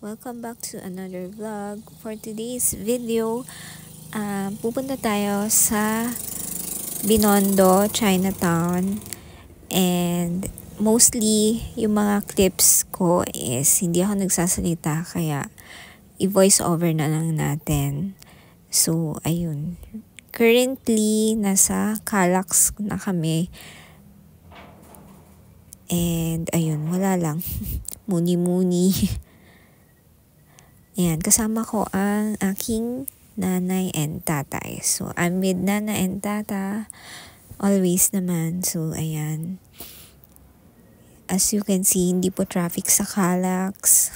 Welcome back to another vlog. For today's video, pupunta tayo sa Binondo, Chinatown. And mostly, yung mga clips ko is hindi ako nagsasalita. Kaya, i-voice over na lang natin. So, ayun. Currently, nasa Calax na kami. And, ayun, wala lang. Muni-muni. Ayan, kasama ko ang aking nanay and tatay. So, I'm with nana and tata always naman. So, ayan. As you can see, hindi po traffic sa Calax.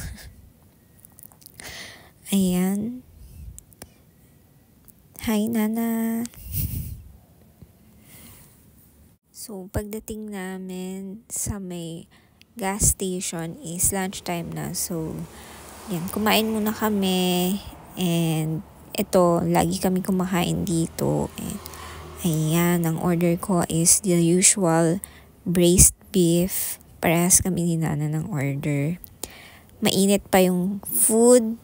Ayan. Hi, nana. So, pagdating namin sa may gas station is lunchtime na. So, yan, kumain muna kami. And ito, lagi kami kumakain dito. And, ayan, ang order ko is the usual braised beef. Parehas kami ni nana ng order. Mainit pa yung food.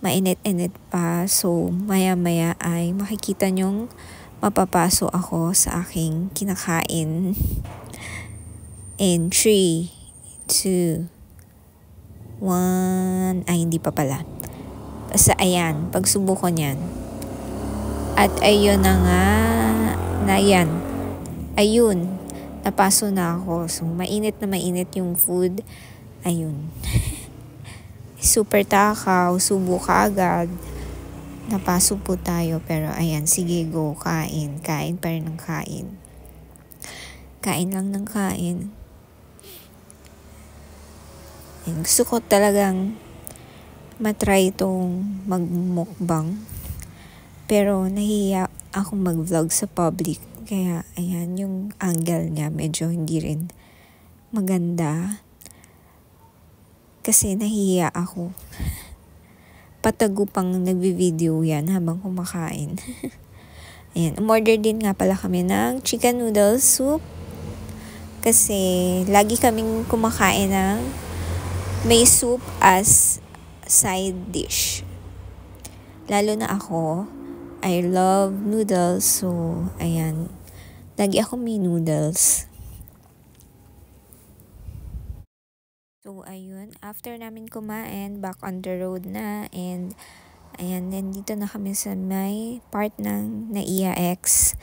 Mainit-init pa. So, maya-maya ay makikita nyong mapapaso ako sa aking kinakain. In 3, 2, 1, ay hindi pa pala. Basta ayan, pagsubok ko niyan. At ayun na nga, na yan. Ayun, napaso na ako. So, mainit na mainit yung food. Ayun. Super takaw, subo ka agad. Napaso po tayo, pero ayan, sige go, kain. Kain pa rin ng kain. Kain lang ng kain. Gusto ko talagang matry itong magmukbang. Pero nahihiya akong mag-vlog sa public. Kaya ayan yung angle niya. Medyo hindi rin maganda. Kasi nahihiya ako. Patago pang nagbi-video yan habang kumakain. Ayan. Umorder din nga pala kami ng chicken noodle soup. Kasi lagi kaming kumakain ng may soup as side dish. Lalo na ako, I love noodles. So, ayan. Lagi ako may noodles. So, ayun. After namin kumain, back on the road na. And, ayan, nandito na kami sa may part ng Naiya X.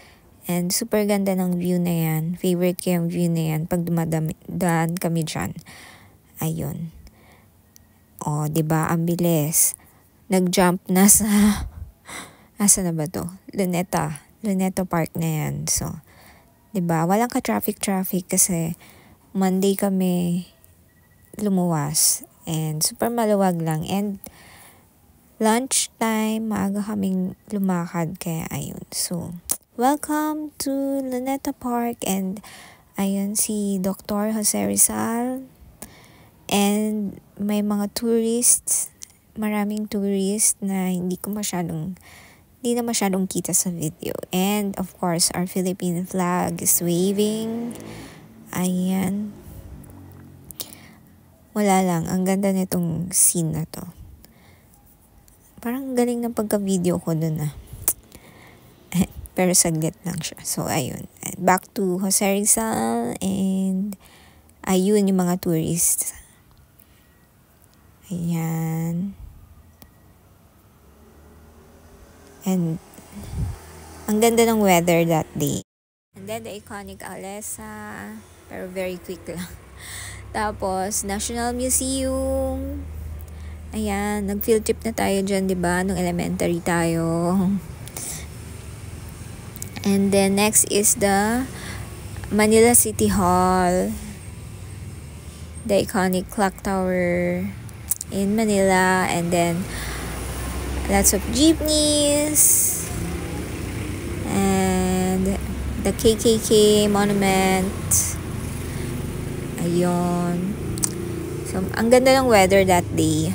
And, super ganda ng view na yan. Favorite ko yung view na yan pag dumadaan kami dyan. Ayun. O, diba? Ang bilis. Nag-jump na sa... Asa na ba to? Luneta Park na yan. So, diba? Walang ka-traffic kasi Monday kami lumuwas. And super maluwag lang. And lunchtime, maaga kaming lumakad. Kaya ayun. So, welcome to Luneta Park. And ayun si Dr. Jose Rizal. And may mga tourists, maraming tourists na hindi na masyadong kita sa video. And of course, our Philippine flag is waving. Ayan. Wala lang, ang ganda nitong scene na to. Parang galing ng pagka-video ko dun ah. Pero saglit lang siya. So ayun. Back to Jose Rizal and ayun yung mga tourists. Ayan. And ang ganda ng weather that day. And then the iconic Alesa. Pero very quick lang. Tapos National Museum. Ayan. Nag-field trip na tayo dyan, diba? Nung elementary tayo. And then next is the Manila City Hall. The iconic clock tower in Manila, and then lots of jeepneys and the KKK monument. Ayun. So, ang ganda ng weather that day.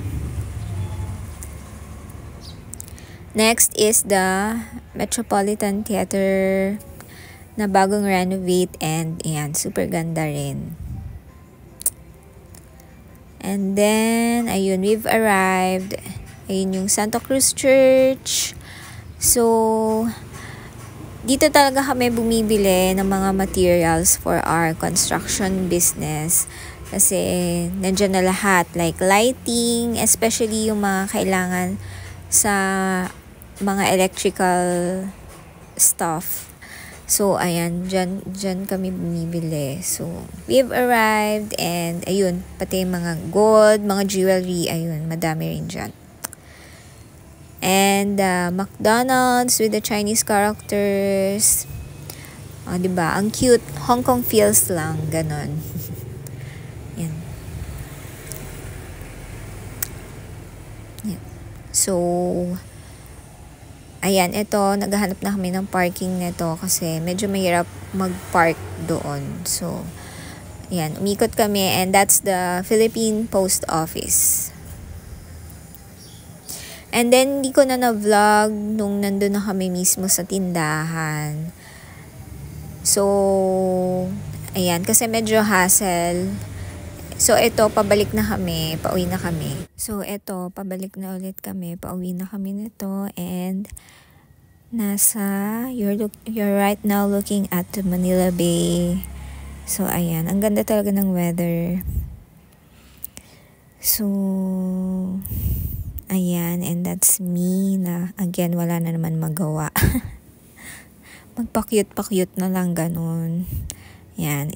Next is the Metropolitan Theater na bagong renovate, and ayan, super ganda rin. And then, ayun, we've arrived. Ayun yung Santa Cruz Church. So, dito talaga kami bumibili ng mga materials for our construction business. Kasi nandiyan na lahat, like lighting, especially yung mga kailangan sa mga electrical stuff. So, ayan, dyan kami bumibili. So, we've arrived and ayun, pati mga gold, mga jewelry, ayun, madami rin dyan. And McDonald's with the Chinese characters. Oh, diba? Ang cute. Hong Kong feels lang. Ganon. Yan. Yan. So, ayan. Ito, naghahanap na kami ng parking nito kasi medyo mahirap mag-park doon. So, ayan. Umikot kami and that's the Philippine Post Office. And then, hindi ko na vlog nung nandun na kami mismo sa tindahan. So, ayan, kasi medyo hassle. So, ito, pabalik na kami, pauwi na kami. So, ito, pabalik na ulit kami, pauwi na kami nito. And, you're right now looking at the Manila Bay. So, ayan, ang ganda talaga ng weather. So, ayan, and that's me na, again, wala na naman magawa. Magpa-cute na lang ganun. Yan,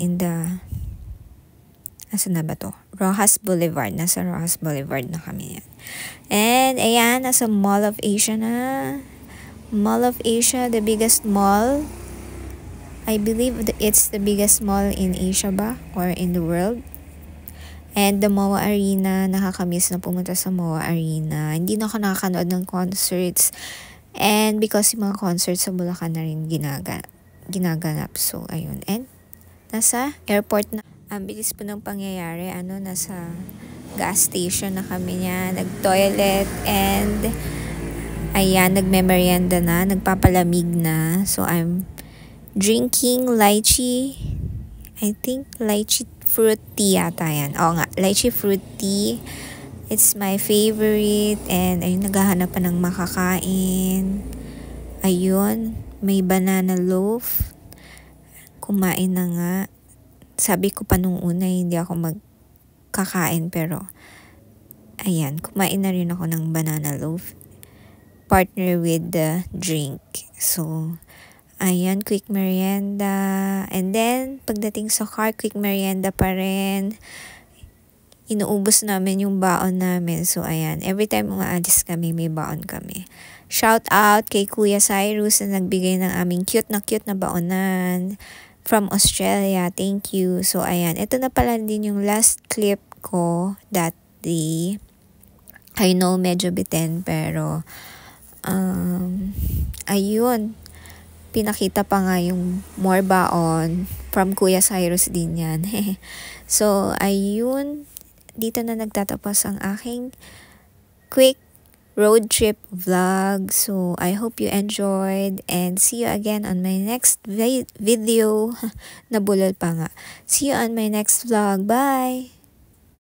asan na ba to? Rojas Boulevard. Nasa Rojas Boulevard na kami yan. And, ayan, nasa Mall of Asia na. Mall of Asia, the biggest mall. I believe it's the biggest mall in Asia ba? Or in the world. And the MOA Arena, nakakamiss na pumunta sa MOA Arena. Hindi na ako nakakanood ng concerts. And because yung mga concerts sa Bulacan na rin ginaganap. So, ayun. And nasa airport na. Ang bilis po ng pangyayari. Nasa gas station na kami niya. Nag-toilet. And, ayan, nagme-merienda na. Nagpapalamig na. So, I'm drinking lychee. I think lychee fruit tea yata yan. Oo nga, lychee fruit tea. It's my favorite. And ayun, naghahanap pa ng makakain. Ayun, may banana loaf. Kumain na nga. Sabi ko pa nung una, hindi ako magkakain. Pero, ayan, kumain na rin ako ng banana loaf. Partner with the drink. So, ayan, quick merienda. And then, pagdating sa car, quick merienda pa rin. Inuubos namin yung baon namin. So, ayan, every time umaalis kami, may baon kami. Shout out kay Kuya Cyrus na nagbigay ng aming cute na baonan from Australia. Thank you. So, ayan, ito na pala din yung last clip ko that day. I know, medyo bitin, pero, ayun, pinakita pa nga yung more baon from Kuya Cyrus din yan. So, ayun, dito na nagtatapos ang aking quick road trip vlog. So, I hope you enjoyed and see you again on my next video. Nabulol pa nga. See you on my next vlog. Bye!